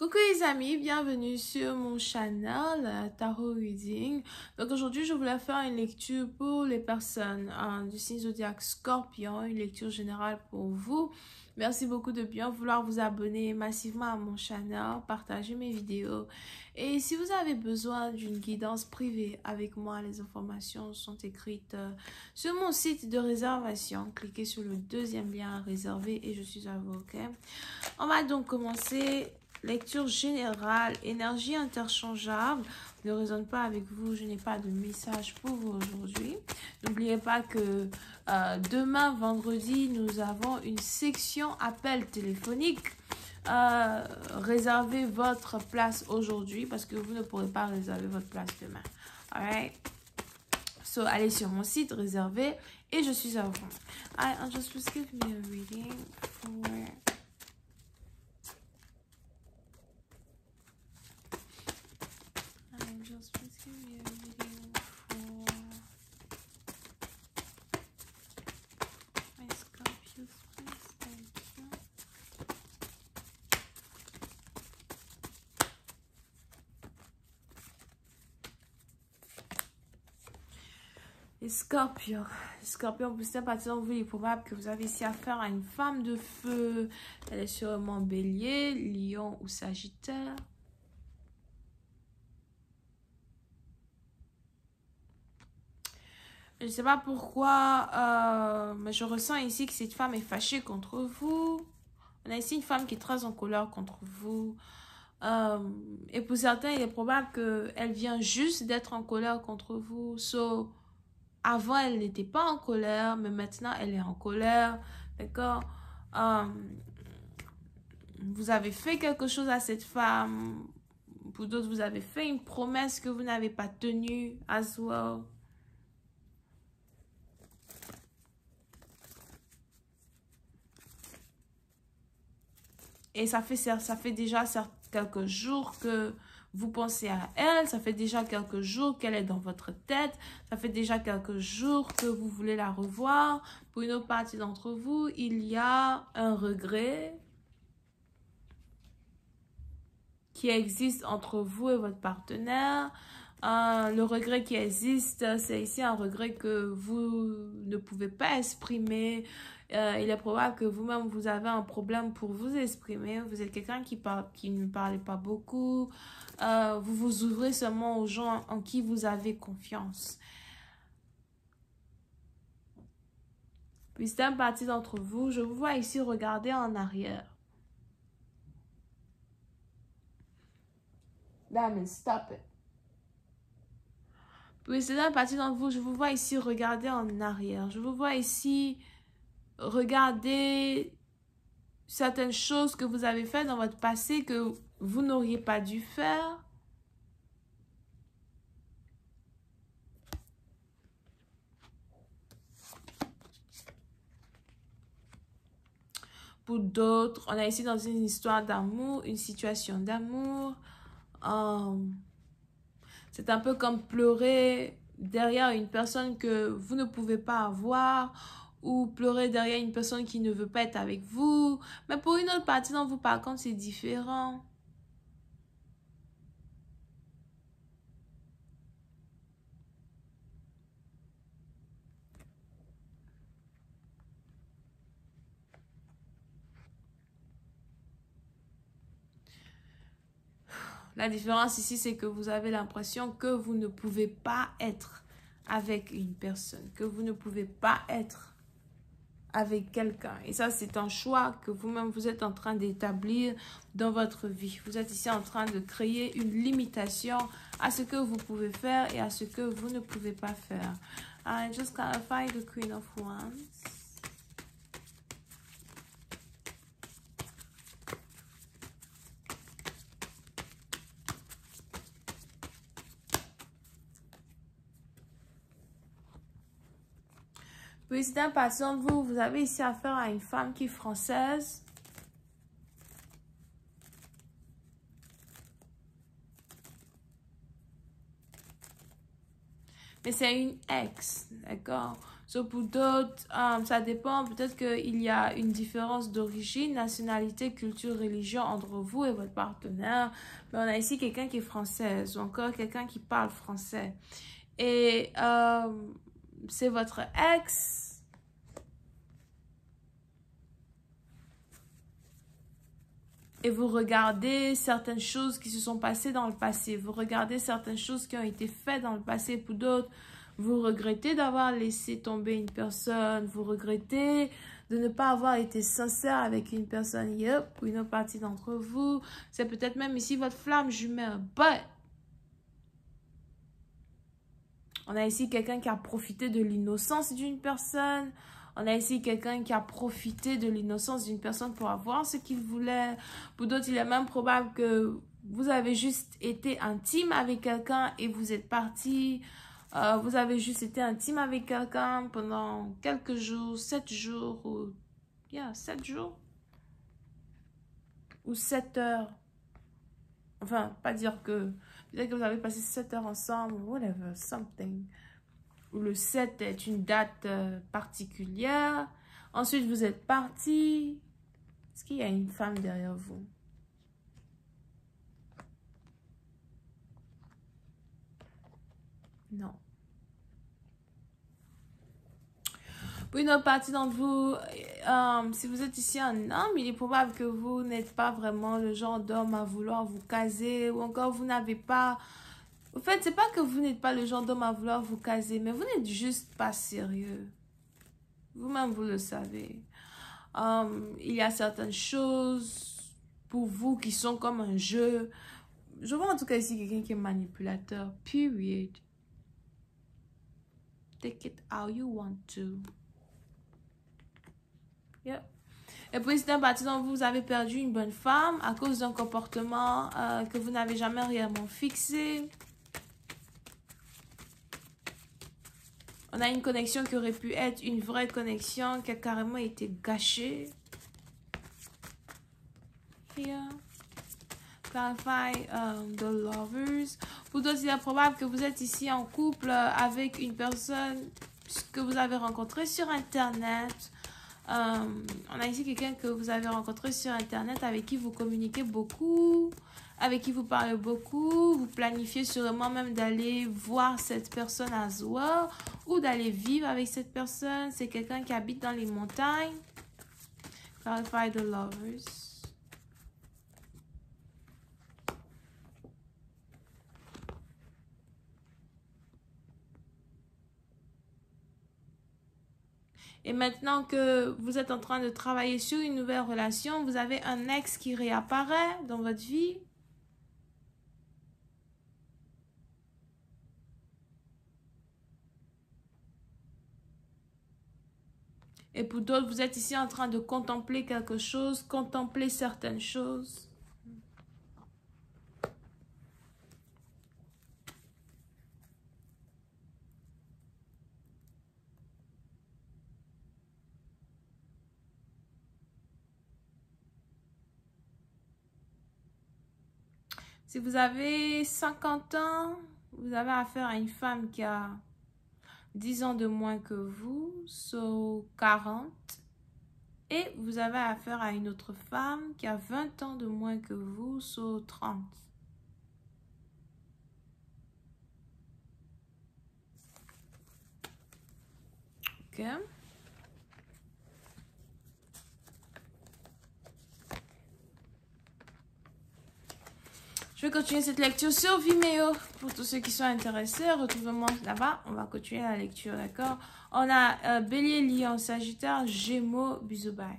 Coucou les amis, bienvenue sur mon channel Tarot Reading. Donc aujourd'hui je voulais faire une lecture pour les personnes du signe zodiaque Scorpion, une lecture générale pour vous. Merci beaucoup de bien vouloir vous abonner massivement à mon channel, partager mes vidéos. Et si vous avez besoin d'une guidance privée avec moi, les informations sont écrites sur mon site de réservation. Cliquez sur le deuxième lien à réserver et je suis à vous, ok? On va donc commencer. Lecture générale, énergie interchangeable. Ne résonne pas avec vous, je n'ai pas de message pour vous aujourd'hui. N'oubliez pas que demain, vendredi, nous avons une section appel téléphonique. Réservez votre place aujourd'hui parce que vous ne pourrez pas réserver votre place demain. Alright? So, allez sur mon site, réservez et je suis à vous. I'll just give me a reading for... Les scorpions. Scorpion, pour cette partie d'entre vous, il est probable que vous avez ici affaire à une femme de feu. Elle est sûrement bélier, lion ou sagittaire. Je ne sais pas pourquoi, mais je ressens ici que cette femme est fâchée contre vous. On a ici une femme qui est très en colère contre vous. Et pour certains, il est probable qu'elle vient juste d'être en colère contre vous. So, avant, elle n'était pas en colère, mais maintenant, elle est en colère. D'accord? Vous avez fait quelque chose à cette femme. Pour d'autres, vous avez fait une promesse que vous n'avez pas tenue as well. Et ça fait déjà quelques jours que vous pensez à elle. Ça fait déjà quelques jours qu'elle est dans votre tête. Ça fait déjà quelques jours que vous voulez la revoir. Pour une autre partie d'entre vous, il y a un regret qui existe entre vous et votre partenaire. Le regret qui existe, c'est ici un regret que vous ne pouvez pas exprimer. Il est probable que vous-même, vous avez un problème pour vous exprimer. Vous êtes quelqu'un qui ne parle pas beaucoup. Vous vous ouvrez seulement aux gens en qui vous avez confiance. Puis c'est une partie d'entre vous. Je vous vois ici regarder en arrière. Damn it, stop it. Puis c'est une partie d'entre vous. Je vous vois ici regarder en arrière. Je vous vois ici regarder certaines choses que vous avez faites dans votre passé que vous n'auriez pas dû faire. Pour d'autres, on est ici dans une histoire d'amour, une situation d'amour. C'est un peu comme pleurer derrière une personne que vous ne pouvez pas avoir ou pleurer derrière une personne qui ne veut pas être avec vous. Mais pour une autre partie d'entre vous, par contre, c'est différent. La différence ici, c'est que vous avez l'impression que vous ne pouvez pas être avec une personne, que vous ne pouvez pas être avec quelqu'un. Et ça, c'est un choix que vous-même, vous êtes en train d'établir dans votre vie. Vous êtes ici en train de créer une limitation à ce que vous pouvez faire et à ce que vous ne pouvez pas faire. I just clarify the Queen of Wands. Puis c'est un patient de vous, vous avez ici affaire à une femme qui est française. Mais c'est une ex, d'accord? So, pour d'autres, ça dépend. Peut-être qu'il y a une différence d'origine, nationalité, culture, religion entre vous et votre partenaire. Mais on a ici quelqu'un qui est française ou encore quelqu'un qui parle français. Et c'est votre ex. Et vous regardez certaines choses qui se sont passées dans le passé. Vous regardez certaines choses qui ont été faites dans le passé. Pour d'autres, vous regrettez d'avoir laissé tomber une personne. Vous regrettez de ne pas avoir été sincère avec une personne. Yep, ou une autre partie d'entre vous. C'est peut-être même ici votre flamme jumelle. But, on a ici quelqu'un qui a profité de l'innocence d'une personne. On a ici quelqu'un qui a profité de l'innocence d'une personne pour avoir ce qu'il voulait. Pour d'autres, il est même probable que vous avez juste été intime avec quelqu'un et vous êtes parti. Vous avez juste été intime avec quelqu'un pendant quelques jours, 7 jours, ou 7 jours, ou 7 heures. Enfin, pas dire que, peut-être que vous avez passé 7 heures ensemble, whatever, something. Ou le 7 est une date particulière. Ensuite, vous êtes parti. Est-ce qu'il y a une femme derrière vous? Non. Pour une autre partie d'entre vous, si vous êtes ici un homme, il est probable que vous n'êtes pas vraiment le genre d'homme à vouloir vous caser ou encore vous n'avez pas... En fait, c'est pas que vous n'êtes pas le genre d'homme à vouloir vous caser, mais vous n'êtes juste pas sérieux. Vous-même, vous le savez. Il y a certaines choses pour vous qui sont comme un jeu. Je vois en tout cas ici quelqu'un qui est manipulateur. Period. Take it how you want to. Yep. Et puis, c'est un parti dont vous avez perdu une bonne femme à cause d'un comportement que vous n'avez jamais réellement fixé. On a une connexion qui aurait pu être une vraie connexion qui a carrément été gâchée. Here. Clarify the lovers. Pour d'autres, il est probable que vous êtes ici en couple avec une personne que vous avez rencontrée sur Internet. On a ici quelqu'un que vous avez rencontré sur Internet avec qui vous communiquez beaucoup, avec qui vous parlez beaucoup. Vous planifiez sûrement même d'aller voir cette personne à Zoa ou d'aller vivre avec cette personne. C'est quelqu'un qui habite dans les montagnes. Clarify the lovers. Et maintenant que vous êtes en train de travailler sur une nouvelle relation, vous avez un ex qui réapparaît dans votre vie. Et pour d'autres, vous êtes ici en train de contempler quelque chose, contempler certaines choses. Si vous avez 50 ans, vous avez affaire à une femme qui a 10 ans de moins que vous, so 40. Et vous avez affaire à une autre femme qui a 20 ans de moins que vous, so 30. Ok. Je vais continuer cette lecture sur Vimeo. Pour tous ceux qui sont intéressés, retrouvez-moi là-bas. On va continuer la lecture, d'accord? On a Bélier, Lion, Sagittaire, Gémeaux, bisous, bye.